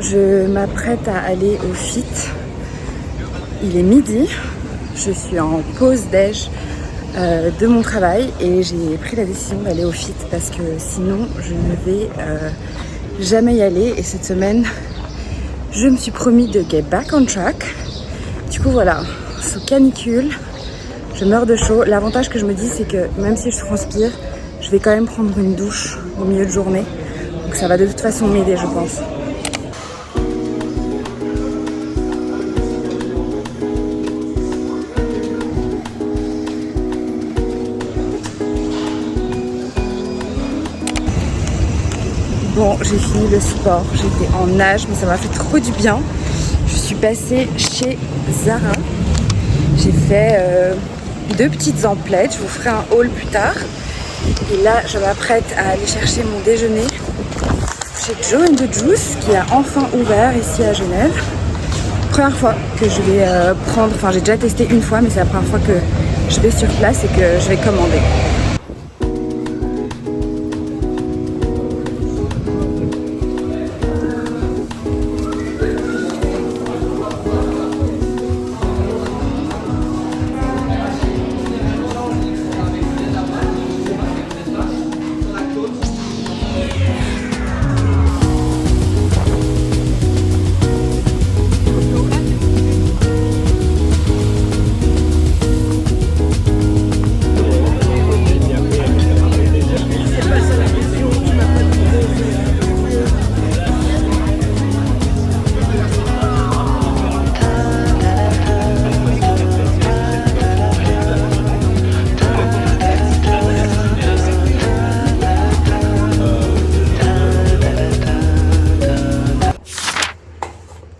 je m'apprête à aller au fit. Il est midi, je suis en pause déj de mon travail et j'ai pris la décision d'aller au fit parce que sinon je ne vais jamais y aller. Et cette semaine, je me suis promis de get back on track. Du coup voilà, sous canicule, je meurs de chaud. L'avantage que je me dis, c'est que même si je transpire, je vais quand même prendre une douche au milieu de journée. Donc ça va de toute façon m'aider, je pense. Bon, j'ai fini le sport, j'étais en nage, mais ça m'a fait trop du bien. Je suis passée chez Zara. J'ai fait 2 petites emplettes, je vous ferai un haul plus tard. Et là, je m'apprête à aller chercher mon déjeuner chez Joe & the Juice, qui a enfin ouvert ici à Genève. Première fois que je vais prendre, enfin j'ai déjà testé une fois, mais c'est la première fois que je vais sur place et que je vais commander.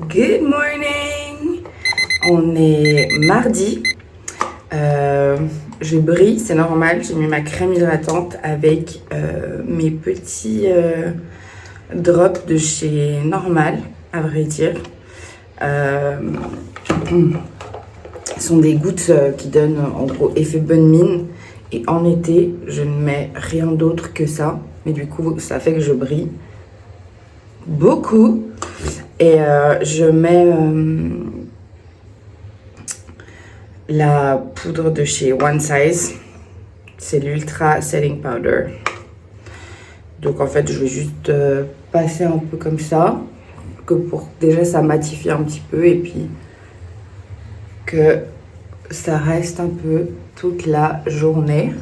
Good morning! On est mardi. Je brille, c'est normal. J'ai mis ma crème hydratante avec mes petits drops de chez Normal, à vrai dire. Ce sont des gouttes qui donnent en gros effet bonne mine. Et en été, je ne mets rien d'autre que ça. Mais du coup, ça fait que je brille beaucoup. Et je mets la poudre de chez One Size. C'est l'Ultra Setting Powder. Donc en fait, je vais juste passer un peu comme ça. Que pour déjà ça matifie un petit peu. Et puis que ça reste un peu toute la journée.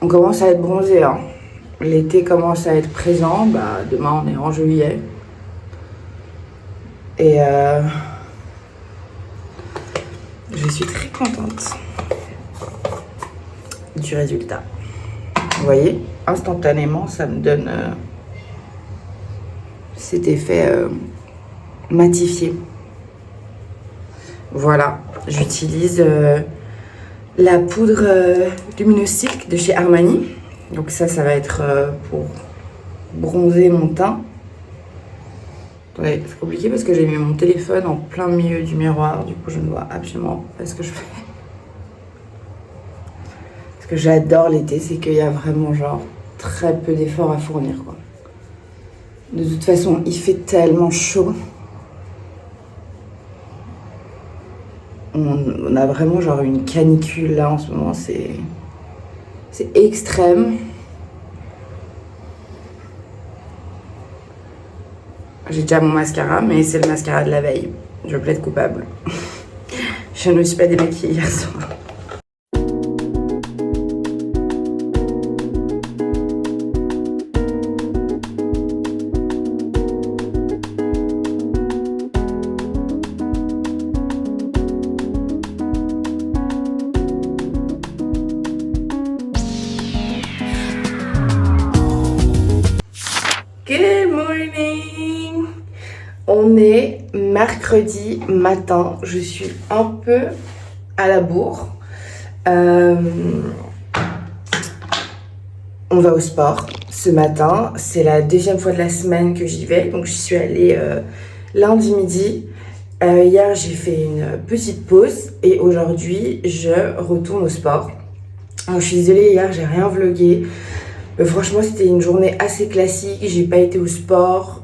On commence à être bronzé, hein. L'été commence à être présent. Bah, demain, on est en juillet. Et je suis très contente du résultat. Vous voyez, instantanément, ça me donne cet effet matifié. Voilà, j'utilise la poudre Luminostic de chez Armani. Donc ça va être pour bronzer mon teint. Ouais, c'est compliqué parce que j'ai mis mon téléphone en plein milieu du miroir. Du coup, je ne vois absolument pas ce que je fais. Ce que j'adore l'été, c'est qu'il y a vraiment genre très peu d'efforts à fournir, quoi. De toute façon, il fait tellement chaud. On a vraiment genre une canicule là en ce moment. C'est extrême. J'ai déjà mon mascara, mais c'est le mascara de la veille. Je plaide coupable. Je ne me suis pas démaquillée hier soir. Good morning! On est mercredi matin, je suis un peu à la bourre. On va au sport ce matin, c'est la 2e fois de la semaine que j'y vais, donc j'y suis allée lundi midi. Hier j'ai fait une petite pause et aujourd'hui je retourne au sport. Alors, je suis désolée, hier j'ai rien vlogué Franchement, c'était une journée assez classique. J'ai pas été au sport.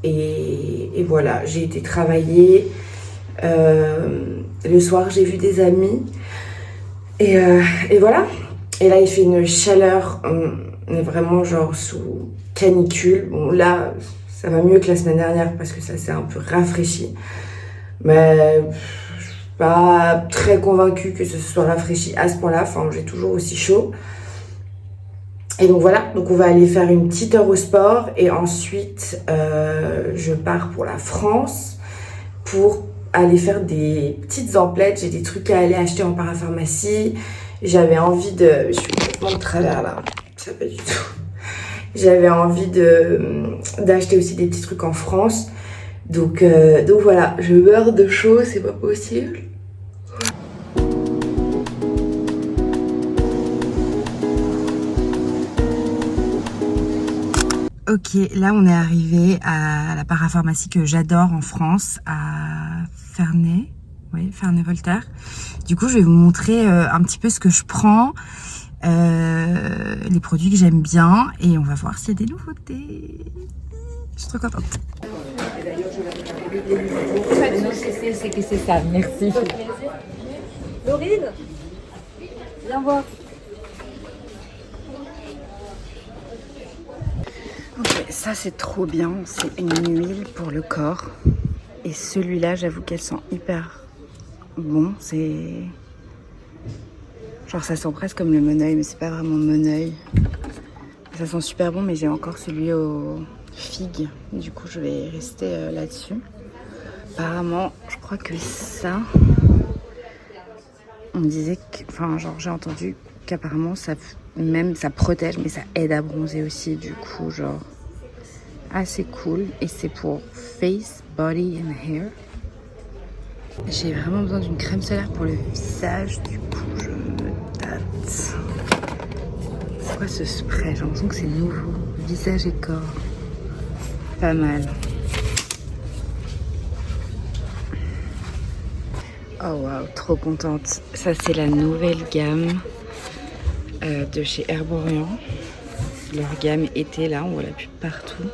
Et voilà, j'ai été travailler. Le soir, j'ai vu des amis. Et voilà. Et là, il fait une chaleur. On est vraiment genre sous canicule. Bon, là, ça va mieux que la semaine dernière parce que ça s'est un peu rafraîchi. Mais je suis pas très convaincue que ce soit rafraîchi à ce point-là. Enfin, j'ai toujours aussi chaud. Et donc voilà, donc on va aller faire une petite heure au sport et ensuite je pars pour la France pour aller faire des petites emplettes. J'ai des trucs à aller acheter en parapharmacie. J'avais envie de... Je suis complètement de travers là, ça pas du tout. J'avais envie d'acheter aussi des petits trucs en France. Donc voilà, je meurs de chaud, c'est pas possible. Ok, là on est arrivé à la parapharmacie que j'adore en France, à Ferney, oui, Ferney-Voltaire. Du coup, je vais vous montrer un petit peu ce que je prends, les produits que j'aime bien, et on va voir s'il y a des nouveautés. Je suis trop contente. C'est que c'est ça, merci. Laurine, viens voir. Ok, ça c'est trop bien, c'est une huile pour le corps. Et celui-là, j'avoue qu'elle sent hyper bon, c'est... Genre ça sent presque comme le Moneuil, mais c'est pas vraiment Moneuil. Ça sent super bon, mais j'ai encore celui aux figues. Du coup, je vais rester là-dessus. Apparemment, je crois que ça... On disait que... Enfin, genre j'ai entendu qu'apparemment ça... Même ça protège, mais ça aide à bronzer aussi. Du coup, genre... assez cool. Et c'est pour face, body and hair. J'ai vraiment besoin d'une crème solaire pour le visage. Du coup, je me tâte. C'est quoi ce spray? J'ai l'impression que c'est nouveau. Visage et corps. Pas mal. Oh waouh, trop contente. Ça, c'est la nouvelle gamme de chez Herborian. Leur gamme été, là, on voit la pub partout.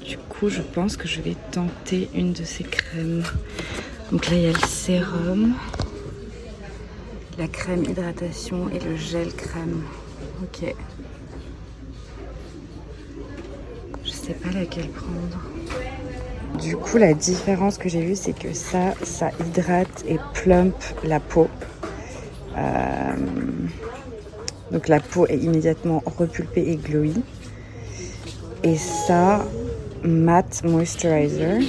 Du coup, je pense que je vais tenter une de ces crèmes. Donc là, il y a le sérum, la crème hydratation et le gel crème. Ok. Je sais pas laquelle prendre. Du coup, la différence que j'ai vue, c'est que ça hydrate et plump la peau. Donc la peau est immédiatement repulpée et glowy. Et ça, matte moisturizer.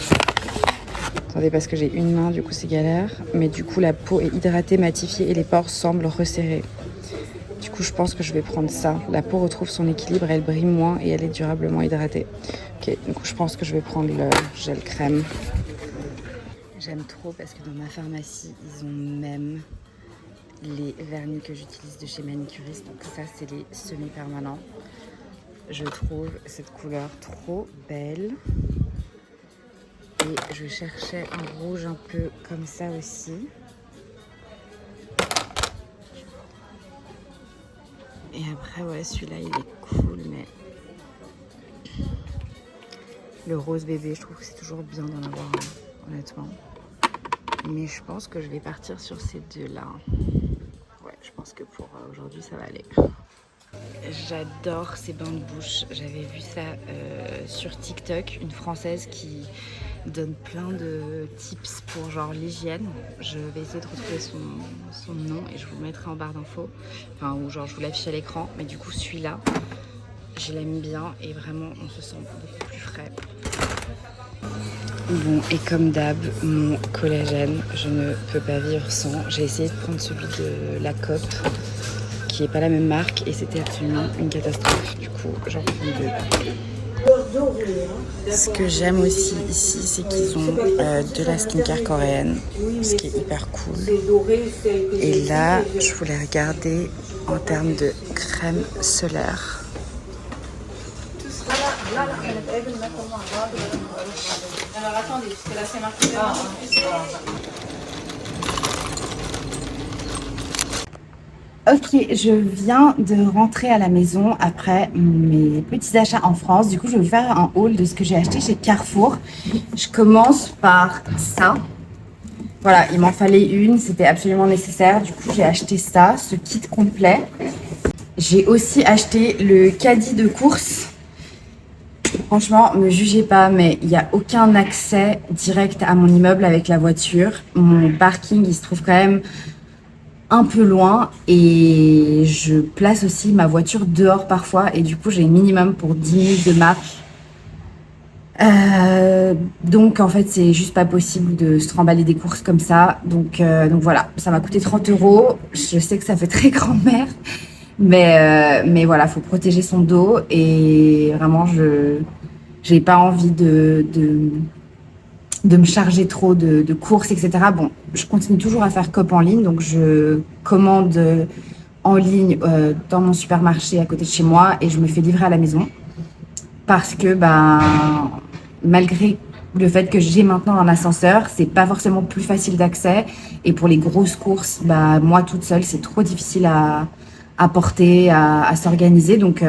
Attendez, parce que j'ai une main, du coup c'est galère. Mais du coup, la peau est hydratée, matifiée et les pores semblent resserrés. Du coup, je pense que je vais prendre ça. La peau retrouve son équilibre, elle brille moins et elle est durablement hydratée. Ok, du coup, je pense que je vais prendre le gel crème. J'aime trop parce que dans ma pharmacie, ils ont même les vernis que j'utilise de chez Manicuriste. Donc ça, c'est les semi-permanents. Je trouve cette couleur trop belle. Et je cherchais un rouge un peu comme ça aussi. Et après, ouais, celui-là, il est cool, mais... Le rose bébé, je trouve que c'est toujours bien d'en avoir un, honnêtement. Mais je pense que je vais partir sur ces deux-là. Ouais, je pense que pour aujourd'hui, ça va aller. J'adore ces bains de bouche. J'avais vu ça sur TikTok, une Française qui donne plein de tips pour genre l'hygiène. Je vais essayer de retrouver son nom et je vous le mettrai en barre d'infos. Enfin, ou genre je vous l'affiche à l'écran. Mais du coup, celui-là, je l'aime bien et vraiment, on se sent beaucoup plus frais. Bon, et comme d'hab, mon collagène, je ne peux pas vivre sans. J'ai essayé de prendre celui de la COP, qui n'est pas la même marque, et c'était absolument une catastrophe. Du coup, j'en prends deux. Ce que j'aime aussi ici, c'est qu'ils ont de la skincare coréenne, ce qui est hyper cool. Et là, je voulais regarder en termes de crème solaire. Alors attendez, parce que là c'est marqué. Ok, je viens de rentrer à la maison après mes petits achats en France. Du coup, je vais vous faire un haul de ce que j'ai acheté chez Carrefour. Je commence par ça. Voilà, il m'en fallait une, c'était absolument nécessaire. Du coup, j'ai acheté ça, ce kit complet. J'ai aussi acheté le caddie de course. Franchement, me jugez pas, mais il n'y a aucun accès direct à mon immeuble avec la voiture. Mon parking, il se trouve quand même un peu loin et je place aussi ma voiture dehors parfois et du coup j'ai minimum pour 10 minutes de marche. Donc en fait c'est juste pas possible de se remballer des courses comme ça. Donc voilà, ça m'a coûté 30 euros. Je sais que ça fait très grand-mère, mais voilà, faut protéger son dos et vraiment je j'ai pas envie de me charger trop de courses, etc. Bon, je continue toujours à faire coop en ligne, donc je commande en ligne dans mon supermarché à côté de chez moi et je me fais livrer à la maison parce que malgré le fait que j'ai maintenant un ascenseur, c'est pas forcément plus facile d'accès et pour les grosses courses, moi toute seule, c'est trop difficile à porter, à s'organiser. Donc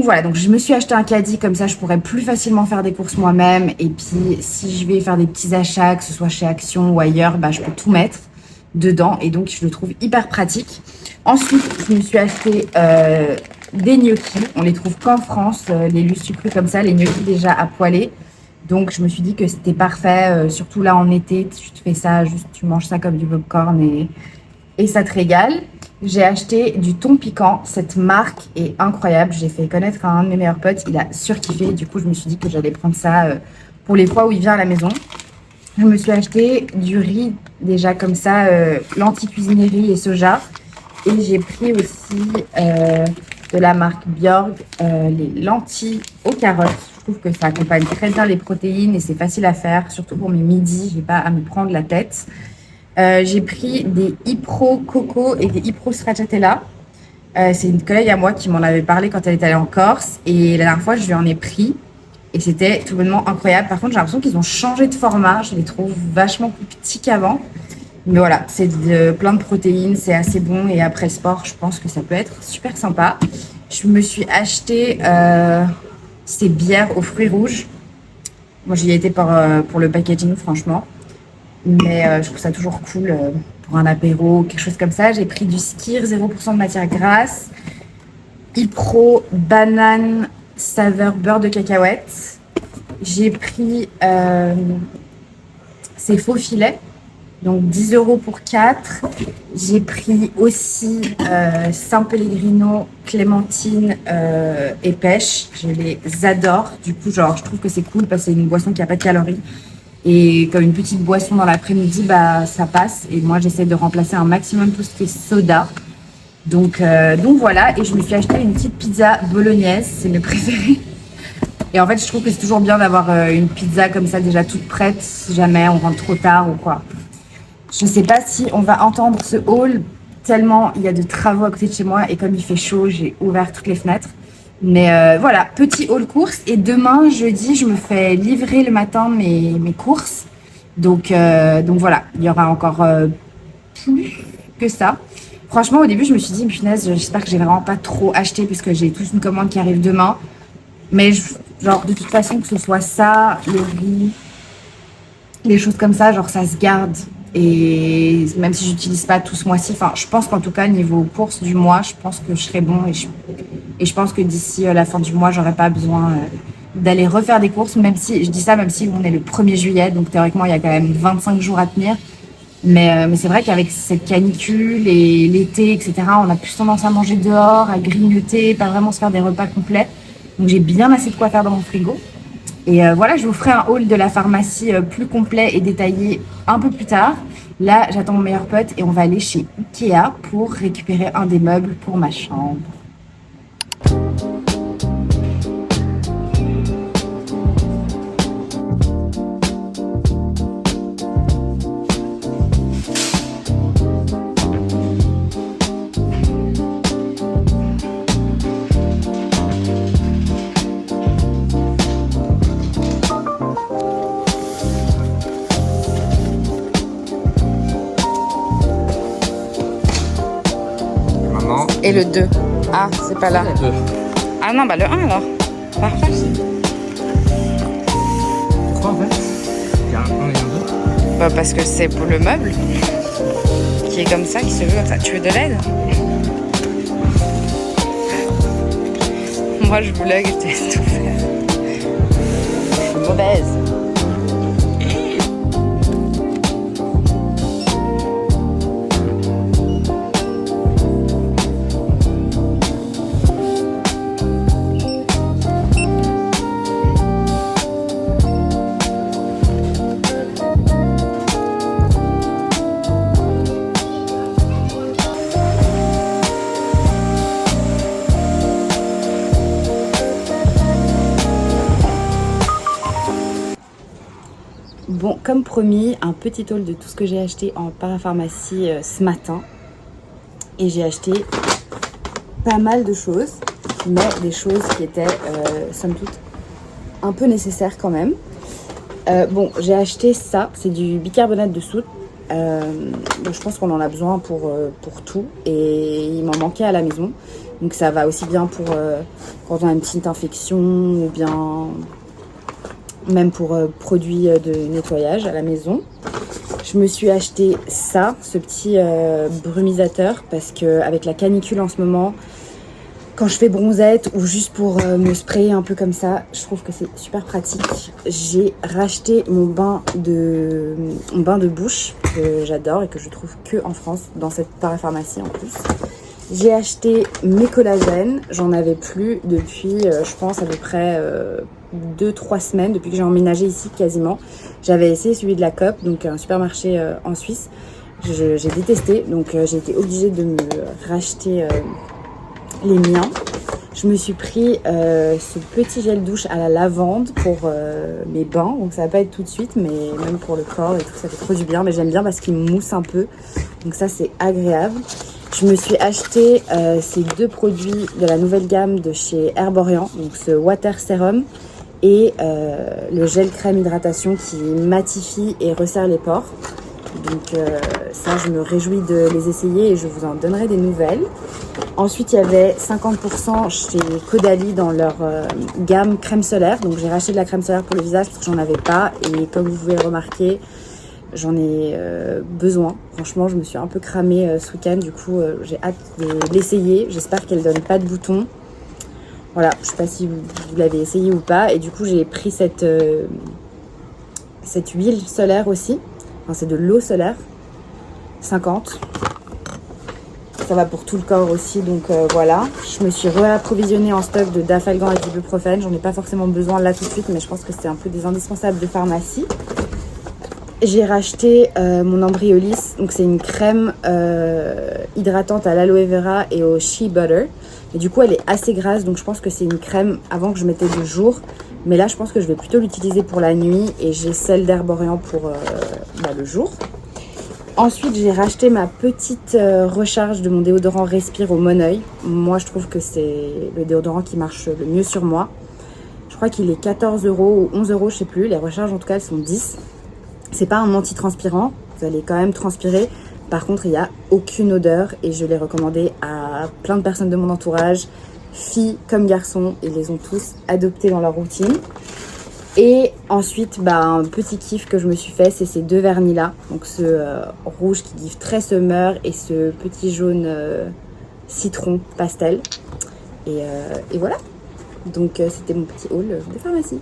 voilà, donc je me suis acheté un caddie, comme ça je pourrais plus facilement faire des courses moi-même. Et puis si je vais faire des petits achats, que ce soit chez Action ou ailleurs, je peux tout mettre dedans. Et donc je le trouve hyper pratique. Ensuite, je me suis acheté des gnocchis. On les trouve qu'en France, les lustucrus comme ça, les gnocchis déjà à poêler. Donc je me suis dit que c'était parfait, surtout là en été, tu te fais ça, juste tu manges ça comme du popcorn et ça te régale. J'ai acheté du thon piquant. Cette marque est incroyable. J'ai fait connaître à un de mes meilleurs potes. Il a surkiffé. Du coup, je me suis dit que j'allais prendre ça pour les fois où il vient à la maison. Je me suis acheté du riz déjà comme ça, lentilles cuisinerie et soja. Et j'ai pris aussi de la marque Bjorg les lentilles aux carottes. Je trouve que ça accompagne très bien les protéines et c'est facile à faire, surtout pour mes midis. J'ai pas à me prendre la tête. J'ai pris des Ipro Coco et des Ipro Stracciatella. C'est une collègue à moi qui m'en avait parlé quand elle est allée en Corse. Et la dernière fois, je lui en ai pris. Et c'était tout bonnement incroyable. Par contre, j'ai l'impression qu'ils ont changé de format. Je les trouve vachement plus petits qu'avant. Mais voilà, c'est plein de protéines, c'est assez bon. Et après le sport, je pense que ça peut être super sympa. Je me suis acheté ces bières aux fruits rouges. Moi, j'y ai été pour le packaging, franchement. Mais je trouve ça toujours cool pour un apéro, quelque chose comme ça. J'ai pris du Skir, 0% de matière grasse. Ipro, banane, saveur beurre de cacahuète. J'ai pris ces faux filets, donc 10 euros pour 4. J'ai pris aussi San Pellegrino, clémentine et pêche. Je les adore. Du coup, je trouve que c'est cool parce que c'est une boisson qui n'a pas de calories. Et comme une petite boisson dans l'après-midi, ça passe. Et moi, j'essaie de remplacer un maximum tout ce qui est soda. Donc voilà. Et je me suis acheté une petite pizza bolognaise. C'est mes préférés. Et en fait, je trouve que c'est toujours bien d'avoir une pizza comme ça déjà toute prête si jamais on rentre trop tard ou quoi. Je ne sais pas si on va entendre ce haul tellement il y a de travaux à côté de chez moi. Et comme il fait chaud, j'ai ouvert toutes les fenêtres. Mais voilà, petit haul course. Et demain, jeudi, je me fais livrer le matin mes courses. Donc voilà, il y aura encore plus que ça. Franchement, au début, je me suis dit, punaise, j'espère que j'ai vraiment pas trop acheté puisque j'ai toute une commande qui arrive demain. Mais de toute façon, que ce soit ça, le riz, les choses comme ça, ça se garde. Et même si j'utilise pas tout ce mois-ci, je pense qu'en tout cas, niveau course du mois, je pense que je serai bon et je pense que d'ici la fin du mois, j'aurai pas besoin d'aller refaire des courses, même si, je dis ça, même si on est le 1er juillet, donc théoriquement, il y a quand même 25 jours à tenir. Mais c'est vrai qu'avec cette canicule et l'été, etc., on a plus tendance à manger dehors, à grignoter, pas vraiment se faire des repas complets. Donc j'ai bien assez de quoi faire dans mon frigo. Et voilà, je vous ferai un haul de la pharmacie plus complet et détaillé un peu plus tard. Là, j'attends mon meilleur pote et on va aller chez Ikea pour récupérer un des meubles pour ma chambre. Et le 2. Ah, c'est pas là. Ah non, bah le 1 alors. Parfait. Pourquoi en fait il y a un 1 et un 2? Bah parce que c'est pour le meuble qui est comme ça, qui se veut comme ça. Tu veux de l'aide? Moi je vlog et je te laisse tout faire. Je suis mauvaise. Bon, comme promis, un petit haul de tout ce que j'ai acheté en parapharmacie ce matin. Et j'ai acheté pas mal de choses, mais des choses qui étaient, somme toute, un peu nécessaires quand même. Bon, j'ai acheté ça, c'est du bicarbonate de soude. Donc je pense qu'on en a besoin pour tout. Et il m'en manquait à la maison. Donc ça va aussi bien pour quand on a une petite infection ou bien... même pour produits de nettoyage à la maison. Je me suis acheté ça, ce petit brumisateur, parce qu'avec la canicule en ce moment, quand je fais bronzette ou juste pour me sprayer un peu comme ça, je trouve que c'est super pratique. J'ai racheté mon bain de bouche, que j'adore et que je trouve que en France, dans cette parapharmacie en plus. J'ai acheté mes collagènes, j'en avais plus depuis, je pense, à peu près 2-3 semaines, depuis que j'ai emménagé ici quasiment. J'avais essayé celui de la Coop, donc un supermarché en Suisse. J'ai détesté, donc j'ai été obligée de me racheter les miens. Je me suis pris ce petit gel douche à la lavande pour mes bains, donc ça va pas être tout de suite, mais même pour le corps et tout, ça fait trop du bien. Mais j'aime bien parce qu'il mousse un peu, donc ça c'est agréable. Je me suis acheté ces deux produits de la nouvelle gamme de chez Herborian, donc ce Water Serum et le gel crème hydratation qui matifie et resserre les pores. Donc ça, je me réjouis de les essayer et je vous en donnerai des nouvelles. Ensuite, il y avait 50% chez Caudalie dans leur gamme crème solaire. Donc j'ai racheté de la crème solaire pour le visage parce que j'en avais pas. Et comme vous pouvez le remarquer, j'en ai besoin. Franchement, je me suis un peu cramée ce week-end. Du coup, j'ai hâte de l'essayer. J'espère qu'elle donne pas de boutons. Voilà, je sais pas si vous l'avez essayé ou pas. Et du coup, j'ai pris cette huile solaire aussi. Enfin, c'est de l'eau solaire. 50. Ça va pour tout le corps aussi. Donc voilà. Je me suis réapprovisionnée en stock de Dafalgan et d'ibuprofène. J'en ai pas forcément besoin là tout de suite. Mais je pense que c'est un peu des indispensables de pharmacie. J'ai racheté mon Embryolisse, donc c'est une crème hydratante à l'aloe vera et au shea butter. Et du coup, elle est assez grasse, donc je pense que c'est une crème avant que je mettais de jour. Mais là, je pense que je vais plutôt l'utiliser pour la nuit et j'ai celle d'Herborian pour le jour. Ensuite, j'ai racheté ma petite recharge de mon déodorant Respire au Moneuil. Moi, je trouve que c'est le déodorant qui marche le mieux sur moi. Je crois qu'il est 14 € ou 11 €, je sais plus. Les recharges, en tout cas, elles sont 10. C'est pas un anti-transpirant, vous allez quand même transpirer. Par contre, il n'y a aucune odeur et je l'ai recommandé à plein de personnes de mon entourage, filles comme garçons, ils les ont tous adoptés dans leur routine. Et ensuite, un petit kiff que je me suis fait, c'est ces deux vernis-là. Donc ce rouge qui give très summer et ce petit jaune citron pastel. Et voilà. Donc c'était mon petit haul de pharmacie.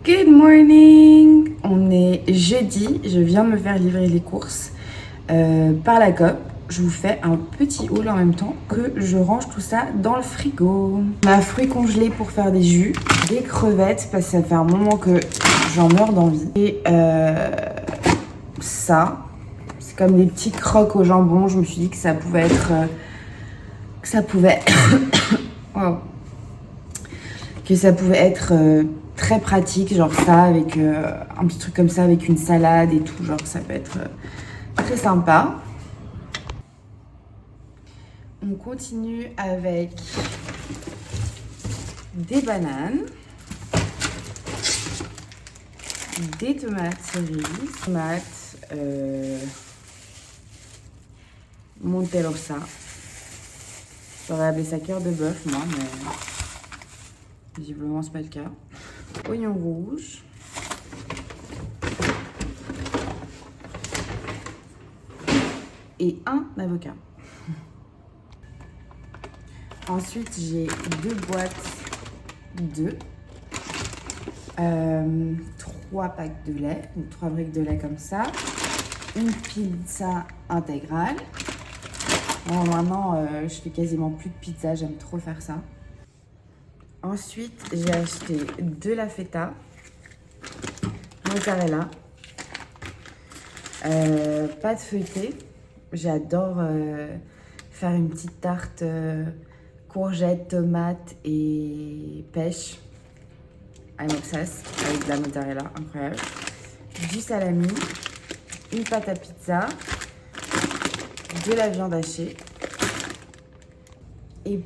Good morning! On est jeudi, je viens de me faire livrer les courses par la Coop. Je vous fais un petit haul en même temps que je range tout ça dans le frigo. Ma fruits congelés pour faire des jus, des crevettes parce que ça fait un moment que j'en meurs d'envie. Et ça, c'est comme des petits crocs au jambon. Je me suis dit que ça pouvait être... wow. Que ça pouvait être très pratique, genre ça, avec un petit truc comme ça, avec une salade et tout, genre ça peut être très sympa. On continue avec des bananes, des tomates cerises, tomates Monterosa. J'aurais appelé ça cœur de bœuf, moi, mais visiblement c'est pas le cas. Oignons rouges. Et un avocat. Ensuite, j'ai 2 boîtes d'œufs, 3 packs de lait, donc 3 briques de lait comme ça, une pizza intégrale. Bon, maintenant, je fais quasiment plus de pizza, j'aime trop faire ça. Ensuite, j'ai acheté de la feta, mozzarella, pâte feuilletée. J'adore faire une petite tarte courgettes, tomates et pêche. I'm obsessed avec de la mozzarella, incroyable. Du salami, une pâte à pizza, de la viande hachée. Et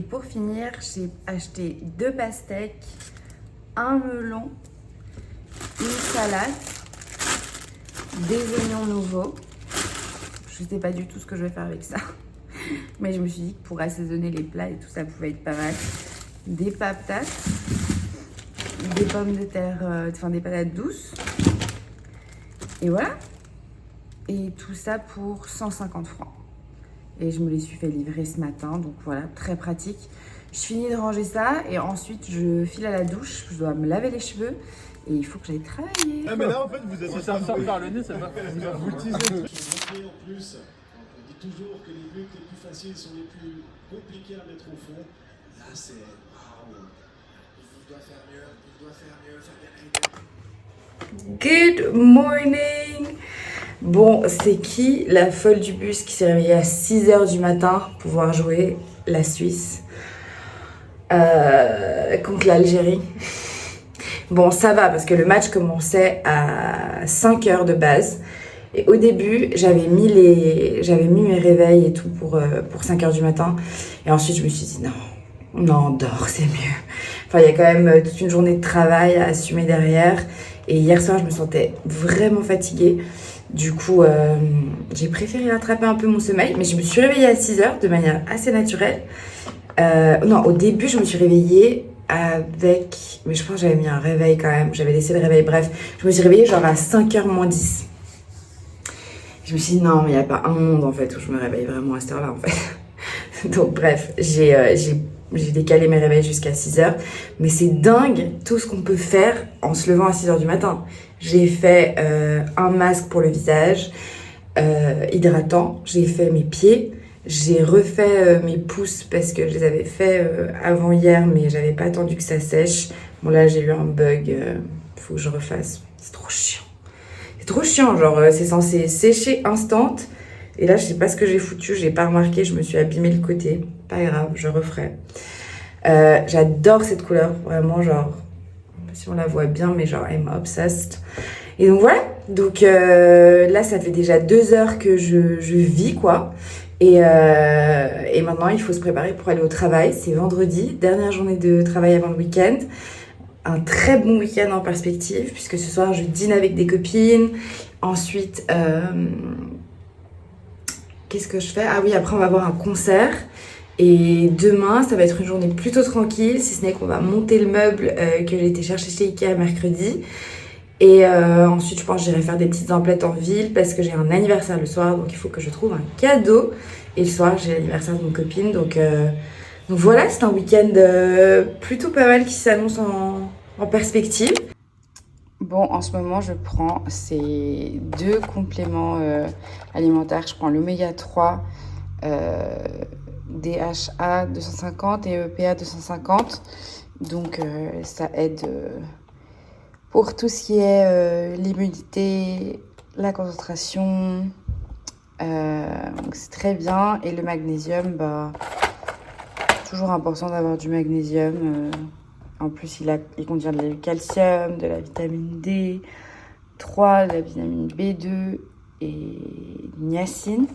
pour finir, j'ai acheté 2 pastèques, un melon, une salade, des oignons nouveaux. Je ne sais pas du tout ce que je vais faire avec ça. Mais je me suis dit que pour assaisonner les plats et tout ça pouvait être pas mal. Des patates, des pommes de terre, enfin des patates douces. Et voilà. Et tout ça pour 150 francs. Et je me les suis fait livrer ce matin. Donc voilà, très pratique. Je finis de ranger ça et ensuite je file à la douche. Je dois me laver les cheveux. Et il faut que j'aille travailler. Ah mais là en fait vous êtes Si ça me sort par le nez, ça va. vous le teasez. En plus, on dit toujours que les buts les plus faciles sont les plus compliqués à mettre au fond. Là c'est waouh. Il doit faire mieux, il doit faire mieux, Good morning. Bon, c'est qui la folle du bus qui s'est réveillée à 6h du matin pour pouvoir jouer la Suisse contre l'Algérie? Bon, ça va parce que le match commençait à 5h de base. Et au début, j'avais mis mes réveils et tout pour 5h du matin. Et ensuite, je me suis dit non, dors, c'est mieux. Enfin, il y a quand même toute une journée de travail à assumer derrière. Et hier soir, je me sentais vraiment fatiguée. Du coup, j'ai préféré rattraper un peu mon sommeil. Mais je me suis réveillée à 6h de manière assez naturelle. Non, au début, je me suis réveillée mais je pense que j'avais mis un réveil quand même. J'avais laissé le réveil, bref. Je me suis réveillée genre à 5h moins 10. Je me suis dit non, mais il n'y a pas un monde en fait où je me réveille vraiment à cette heure-là en fait. Donc bref, j'ai décalé mes réveils jusqu'à 6h. Mais c'est dingue tout ce qu'on peut faire en se levant à 6h du matin. J'ai fait un masque pour le visage, hydratant. J'ai fait mes pieds. J'ai refait mes pouces parce que je les avais fait avant hier, mais j'avais pas attendu que ça sèche. Bon là, j'ai eu un bug. Faut que je refasse. C'est trop chiant. C'est trop chiant, genre c'est censé sécher instant. Et là, je sais pas ce que j'ai foutu, j'ai pas remarqué, je me suis abîmé le côté. Pas grave, je referai. J'adore cette couleur, vraiment, genre, si on la voit bien, mais genre, I'm obsessed. Et donc voilà, donc là, ça fait déjà 2 heures que je vis, quoi. Et maintenant, il faut se préparer pour aller au travail. C'est vendredi, dernière journée de travail avant le week-end. Un très bon week-end en perspective, puisque ce soir, je dîne avec des copines. Ensuite, qu'est-ce que je fais? Ah oui, après, on va avoir un concert. Et demain, ça va être une journée plutôt tranquille, si ce n'est qu'on va monter le meuble que j'ai été chercher chez Ikea mercredi. Et ensuite, je pense que j'irai faire des petites emplettes en ville parce que j'ai un anniversaire le soir, donc il faut que je trouve un cadeau. Et le soir, j'ai l'anniversaire de mon copine, donc voilà, c'est un week-end plutôt pas mal qui s'annonce en perspective. Bon, en ce moment, je prends ces 2 compléments alimentaires. Je prends l'oméga 3 DHA 250 et EPA 250. Donc, ça aide pour tout ce qui est l'immunité, la concentration. Donc, c'est très bien. Et le magnésium, toujours important d'avoir du magnésium. En plus, il contient du calcium, de la vitamine D3, de la vitamine B2 et niacine.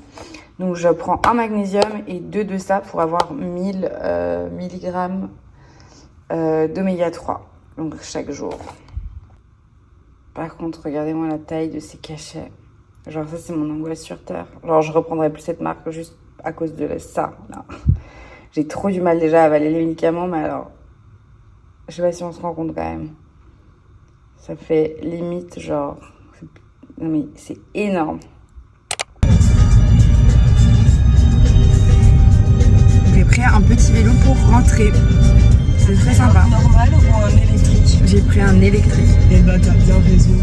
Donc je prends un magnésium et 2 de ça pour avoir 1000 mg d'oméga 3, donc chaque jour. Par contre, regardez-moi la taille de ces cachets. Genre ça, c'est mon angoisse sur Terre. Genre je reprendrai plus cette marque juste à cause de ça. Là. J'ai trop du mal déjà à avaler les médicaments, mais alors... Je sais pas si on se rend compte quand même. Ça fait limite genre... Non mais c'est énorme. J'ai pris un petit vélo pour rentrer. C'est très sympa. Un normal ou un électrique? J'ai pris un électrique. Eh ben t'as bien raison.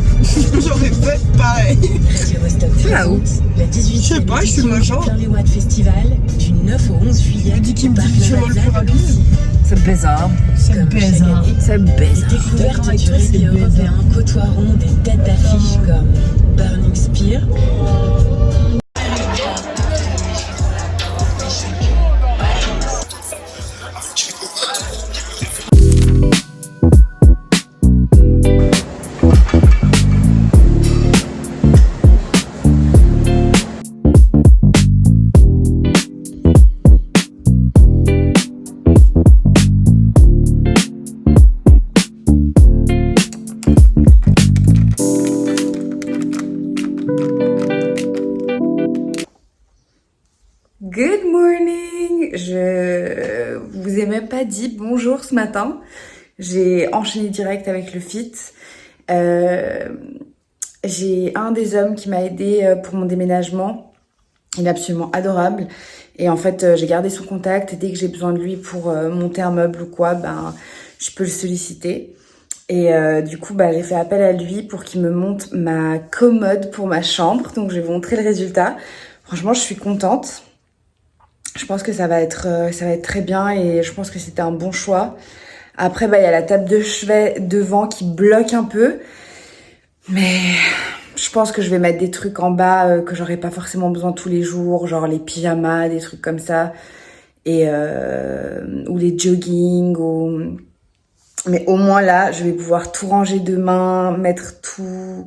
J'aurais fait pareil. C'est là-haut. La 18e, je sais pas, je suis machin. Watt Festival du 9 au 11 juillet. Il dit qu'il me dit que je le plus rapide. C'est bizarre. C'est bizarre. C'est bizarre. Découverte du récit européen côtoieront des têtes d'affiche comme Burning Spear. Good morning! Je vous ai même pas dit bonjour ce matin. J'ai enchaîné direct avec le fit. J'ai un des hommes qui m'a aidé pour mon déménagement. Il est absolument adorable. Et en fait, j'ai gardé son contact. Et dès que j'ai besoin de lui pour monter un meuble ou quoi, ben, je peux le solliciter. Et du coup, j'ai fait appel à lui pour qu'il me monte ma commode pour ma chambre. Donc, je vais vous montrer le résultat. Franchement, je suis contente. Je pense que ça va être très bien et je pense que c'était un bon choix. Après, il y a la table de chevet devant qui bloque un peu. Mais je pense que je vais mettre des trucs en bas que j'aurai pas forcément besoin tous les jours, genre les pyjamas, des trucs comme ça. Et ou les jogging. Mais au moins là, je vais pouvoir tout ranger demain, mettre tout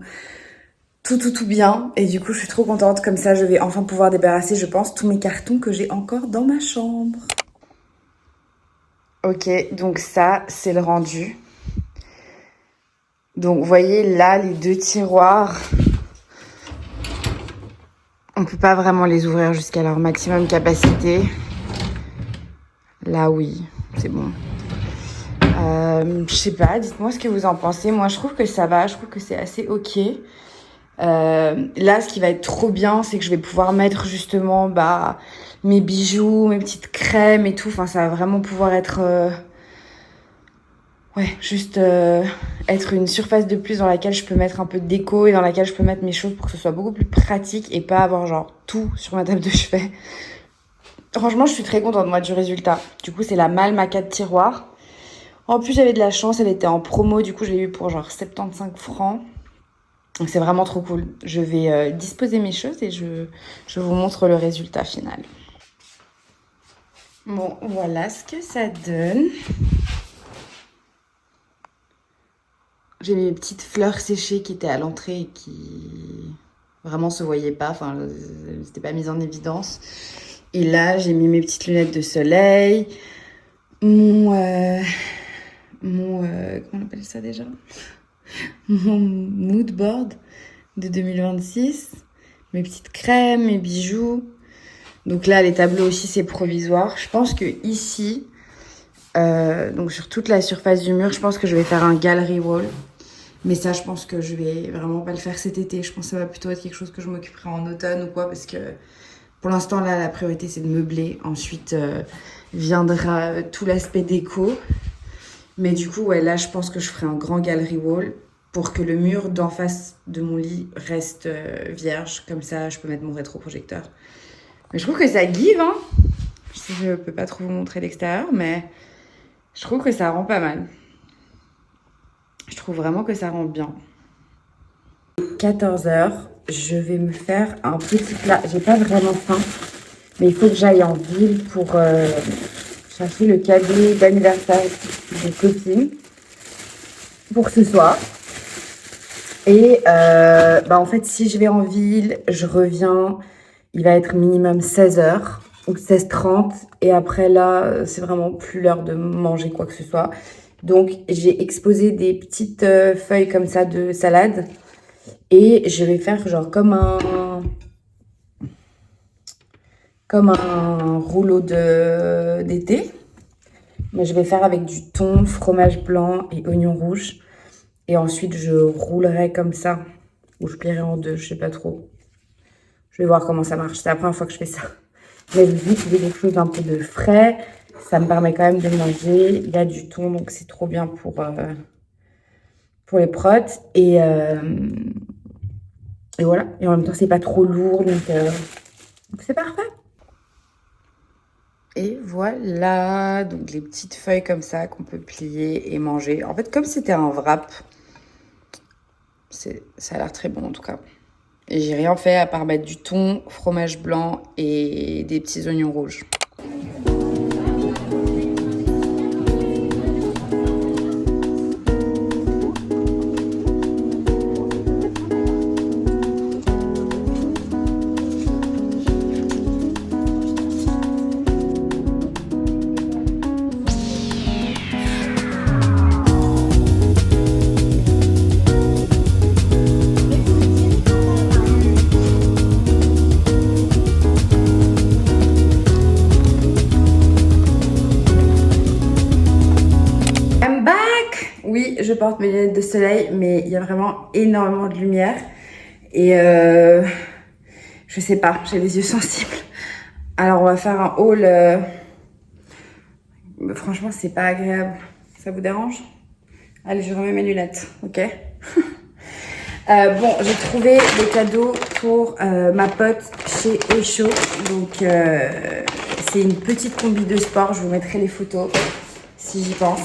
bien. Et du coup, je suis trop contente. Comme ça, je vais enfin pouvoir débarrasser, je pense, tous mes cartons que j'ai encore dans ma chambre. Ok, donc ça, c'est le rendu. Donc, vous voyez, là, les 2 tiroirs, on peut pas vraiment les ouvrir jusqu'à leur maximum capacité. Là, oui, c'est bon. Je sais pas, dites-moi ce que vous en pensez. Moi, je trouve que ça va, je trouve que c'est assez ok. Là, ce qui va être trop bien, c'est que je vais pouvoir mettre justement mes bijoux, mes petites crèmes et tout. Enfin, ça va vraiment pouvoir être être une surface de plus dans laquelle je peux mettre un peu de déco et dans laquelle je peux mettre mes choses pour que ce soit beaucoup plus pratique et pas avoir genre tout sur ma table de chevet. Franchement, je suis très contente moi du résultat. Du coup, c'est la Malma 4 tiroirs. En plus, j'avais de la chance, elle était en promo, du coup, je l'ai eu pour genre 75 francs. Donc c'est vraiment trop cool. Je vais disposer mes choses et je vous montre le résultat final. Bon, voilà ce que ça donne. J'ai mes petites fleurs séchées qui étaient à l'entrée et qui vraiment se voyaient pas. Enfin, c'était pas mis en évidence. Et là, j'ai mis mes petites lunettes de soleil. Comment on appelle ça déjà ? Mon mood board de 2026, mes petites crèmes, mes bijoux. Donc là, les tableaux aussi, c'est provisoire. Je pense que ici, donc sur toute la surface du mur, je pense que je vais faire un gallery wall. Mais ça, je pense que je vais vraiment pas le faire cet été. Je pense que ça va plutôt être quelque chose que je m'occuperai en automne ou quoi, parce que pour l'instant, là, la priorité, c'est de meubler. Ensuite, viendra tout l'aspect déco. Mais du coup, ouais, là, je pense que je ferai un grand gallery wall pour que le mur d'en face de mon lit reste vierge. Comme ça, je peux mettre mon rétroprojecteur. Mais je trouve que ça give, hein. Je peux pas trop vous montrer l'extérieur, mais je trouve que ça rend pas mal. Je trouve vraiment que ça rend bien. 14h, je vais me faire un petit plat. J'ai pas vraiment faim, mais il faut que j'aille en ville pour chercher le cadeau d'anniversaire des copines pour ce soir. Et en fait, si je vais en ville, je reviens, il va être minimum 16h ou 16h30. Et après là, c'est vraiment plus l'heure de manger quoi que ce soit. Donc, j'ai exposé des petites feuilles comme ça de salade. Et je vais faire genre comme un rouleau d'été. Mais je vais faire avec du thon, fromage blanc et oignon rouge. Et ensuite, je roulerai comme ça. Ou je plierai en deux, je sais pas trop. Je vais voir comment ça marche. C'est la première fois que je fais ça. Mais je me dis que c'est quelque chose d'un peu de frais. Ça me permet quand même de manger. Il y a du thon, donc c'est trop bien pour les protes. Et voilà. Et en même temps, c'est pas trop lourd, donc c'est parfait. Et voilà, donc les petites feuilles comme ça qu'on peut plier et manger. En fait, comme c'était un wrap, ça a l'air très bon en tout cas. Et j'ai rien fait à part mettre du thon, fromage blanc et des petits oignons rouges. Oui, je porte mes lunettes de soleil, mais il y a vraiment énormément de lumière. Et je sais pas, j'ai les yeux sensibles. Alors, on va faire un haul. Franchement, c'est pas agréable. Ça vous dérange? Allez, je remets mes lunettes, ok? Bon, j'ai trouvé des cadeaux pour ma pote chez Esho. Donc, c'est une petite combi de sport. Je vous mettrai les photos si j'y pense.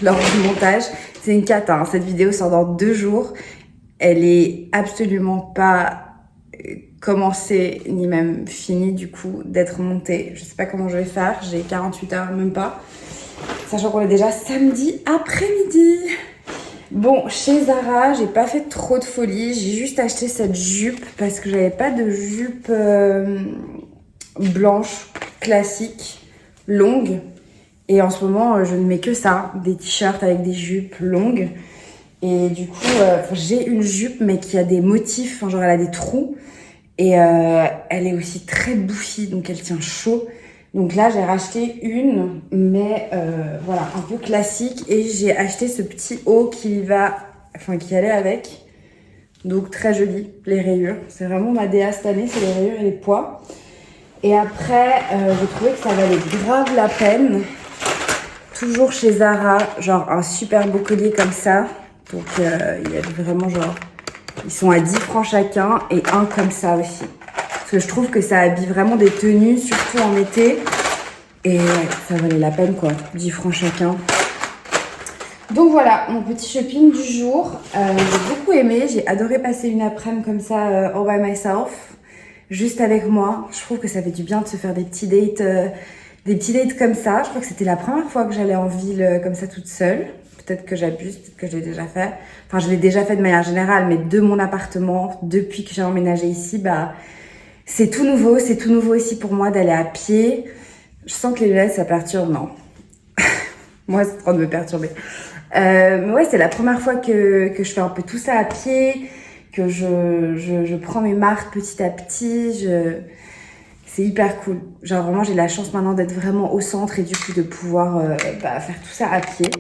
Lors du montage. C'est une cata, hein. Cette vidéo sort dans 2 jours. Elle est absolument pas commencée, ni même finie du coup d'être montée. Je sais pas comment je vais faire, j'ai 48 heures, même pas. Sachant qu'on est déjà samedi après-midi. Bon, chez Zara, j'ai pas fait trop de folie. J'ai juste acheté cette jupe parce que j'avais pas de jupe blanche, classique, longue. Et en ce moment, je ne mets que ça, des t-shirts avec des jupes longues. Et du coup, j'ai une jupe, mais qui a des motifs, genre elle a des trous. Et elle est aussi très bouffi, donc elle tient chaud. Donc là, j'ai racheté une, mais voilà, un peu classique. Et j'ai acheté ce petit haut qui allait avec. Donc très joli, les rayures. C'est vraiment ma DA cette année, c'est les rayures et les pois. Et après, j'ai trouvé que ça valait grave la peine. Toujours chez Zara, genre un super beau collier comme ça. Donc il y a vraiment genre, ils sont à 10 francs chacun et un comme ça aussi. Parce que je trouve que ça habille vraiment des tenues, surtout en été. Et ça valait la peine quoi, 10 francs chacun. Donc voilà, mon petit shopping du jour. J'ai beaucoup aimé, j'ai adoré passer une après-midi comme ça, all by myself. Juste avec moi. Je trouve que ça fait du bien de se faire des petits dates. Des petits dates comme ça, je crois que c'était la première fois que j'allais en ville comme ça toute seule. Peut-être que j'abuse, peut-être que je l'ai déjà fait. Enfin, je l'ai déjà fait de manière générale, mais de mon appartement, depuis que j'ai emménagé ici, c'est tout nouveau ici pour moi d'aller à pied. Je sens que les lunettes, ça perturbe, non. Moi, c'est trop de me perturber. Mais ouais, c'est la première fois que je fais un peu tout ça à pied, que je prends mes marques petit à petit, c'est hyper cool. Genre vraiment, j'ai la chance maintenant d'être vraiment au centre et du coup de pouvoir faire tout ça à pied.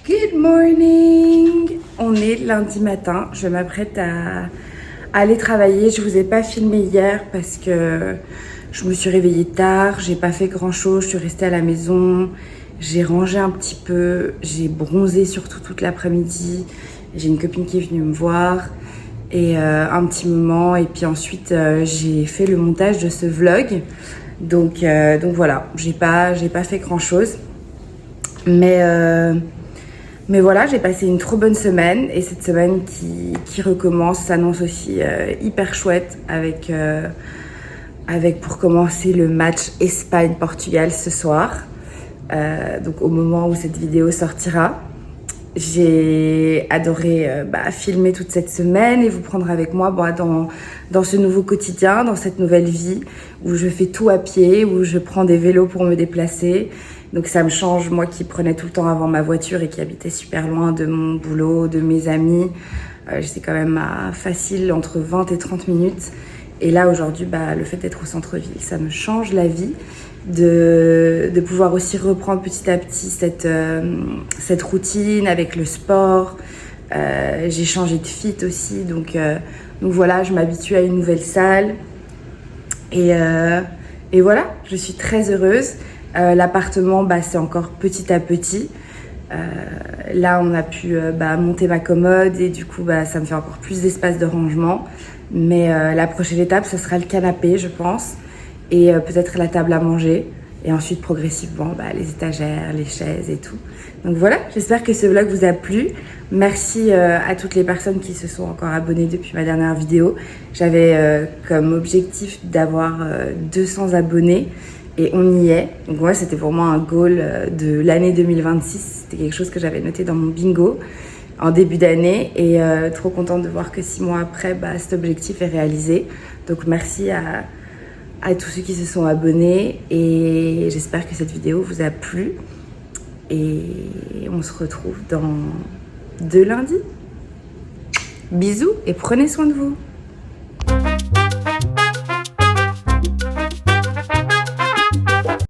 Good morning! On est lundi matin. Je m'apprête à aller travailler. Je vous ai pas filmé hier parce que je me suis réveillée tard. J'ai pas fait grand chose. Je suis restée à la maison. J'ai rangé un petit peu. J'ai bronzé surtout toute l'après-midi. J'ai une copine qui est venue me voir. Et un petit moment et puis ensuite j'ai fait le montage de ce vlog donc voilà, j'ai pas fait grand chose mais voilà, j'ai passé une trop bonne semaine et cette semaine qui recommence s'annonce aussi hyper chouette avec pour commencer le match Espagne-Portugal ce soir, donc au moment où cette vidéo sortira. J'ai adoré filmer toute cette semaine et vous prendre avec moi dans ce nouveau quotidien, dans cette nouvelle vie où je fais tout à pied, où je prends des vélos pour me déplacer. Donc ça me change, moi qui prenais tout le temps avant ma voiture et qui habitais super loin de mon boulot, de mes amis. J'étais quand même facile entre 20 et 30 minutes. Et là aujourd'hui, le fait d'être au centre-ville, ça me change la vie. De pouvoir aussi reprendre petit à petit cette routine avec le sport. J'ai changé de fit aussi, donc voilà, je m'habitue à une nouvelle salle. Et voilà, je suis très heureuse. L'appartement, c'est encore petit à petit. Là, on a pu monter ma commode et du coup, ça me fait encore plus d'espace de rangement. Mais la prochaine étape, ce sera le canapé, je pense. Et peut-être la table à manger. Et ensuite, progressivement, les étagères, les chaises et tout. Donc voilà, j'espère que ce vlog vous a plu. Merci à toutes les personnes qui se sont encore abonnées depuis ma dernière vidéo. J'avais comme objectif d'avoir 200 abonnés. Et on y est. Donc ouais, c'était pour moi un goal de l'année 2026. C'était quelque chose que j'avais noté dans mon bingo en début d'année. Et trop contente de voir que 6 mois après, cet objectif est réalisé. Donc merci à tous ceux qui se sont abonnés. Et j'espère que cette vidéo vous a plu. Et on se retrouve dans 2 lundis. Bisous et prenez soin de vous.